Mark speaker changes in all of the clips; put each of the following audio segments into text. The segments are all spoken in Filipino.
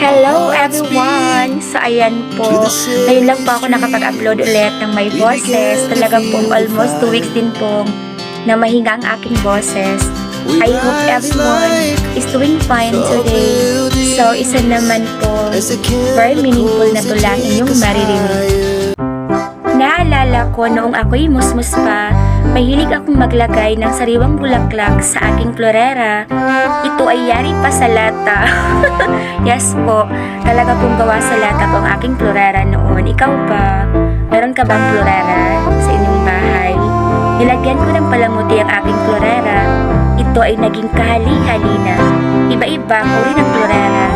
Speaker 1: Hello everyone! So ayan po, ngayon lang po ako nakapag-upload ulit ng my boses. Talagang pong almost 2 weeks din pong na mahinga ang aking boses. I hope everyone is doing fine today. So isa naman po, very meaningful na tulang inyong maririnig. Naalala ko noong ako'y musmus pa, mahilig akong maglagay ng sariwang bulaklak sa aking florera. Ito ay yari pa sa lata. Yes po, talaga pong gawa sa lata po ang aking florera noon. Ikaw ba? Meron ka bang florera sa inyong bahay? Nilagyan ko ng palamuti ang aking florera. Ito ay naging kahali-halina. Iba-iba ang uri ng florera.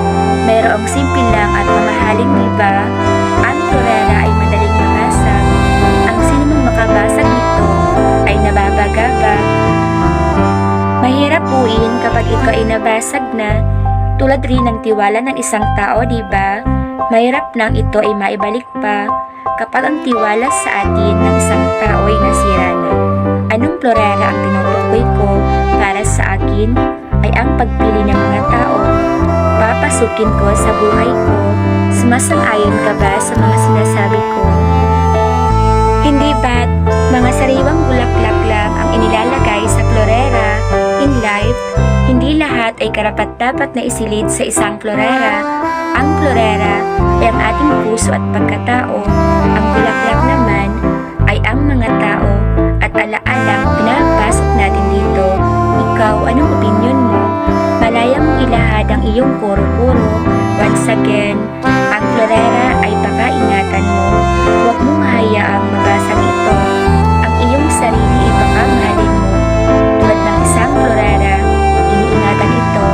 Speaker 1: Mayroong simple lang at mamahaling iba. Ang florera ay madaling mabasag. Ang sinumang makabasag nito ay nababagabag. Mahirap puin kapag ito ay nabasag na, tulad rin ng tiwala ng isang tao, diba? Mahirap nang ito ay maibalik pa kapag ang tiwala sa atin ng isang tao ay nasira na. Anong florera ang tinutukoy ko para sa akin ay ang pagpili ng mga tao. Papasukin ko sa buhay ko. Sumasang-ayon ka ba sa mga sinasabi ko? Hindi ba't mga sariwang bulaklak lang ang inilalagay sa florera? In life, hindi lahat ay karapat-dapat na isilid sa isang florera. Ang florera ay ang ating puso at pagkatao. Ang bulaklak naman ay ang mga tao at alaalang pinapasok natin dito. Ikaw, anong opinion mo? Malaya mong ilahad ang iyong puro-puro. Once again, ang florera ay pakaingatan mo. Huwag mong hayaang mabasag ito. Ang iyong sarili ay pakamahalin mo. Tulad ng isang florera, iniingatan ito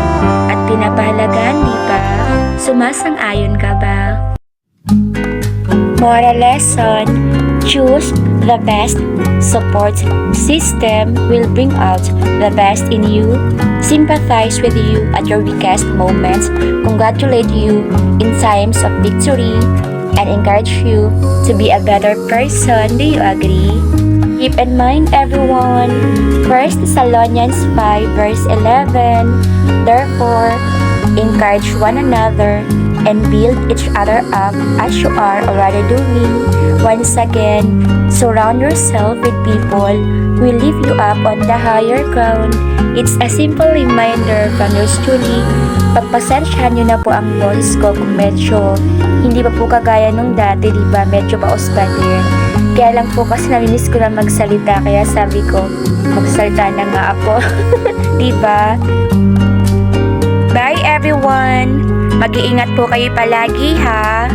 Speaker 1: at pinapahalagahan, di ba? Sumasang-ayon ka ba? Moral lesson: choose the best. Support system will bring out the best in you. Sympathize with you at your weakest moments. Congratulate you in times of victory and encourage you to be a better person. Do you agree? Keep in mind, everyone, 1 Thessalonians 5 verse 11. Therefore, encourage one another and build each other up as you are already doing. Once again, surround yourself with people who will lift you up on the higher ground. It's a simple reminder from yours truly. Pagpasensyahan nyo na po ang boses ko kung medyo hindi pa po kagaya nung dati, diba? Medyo pausbad din. Kaya lang po kasi naminis ko na magsalita, kaya sabi ko, magsalita na nga ako. Diba? Bye everyone! Mag-iingat po kayo palagi, ha?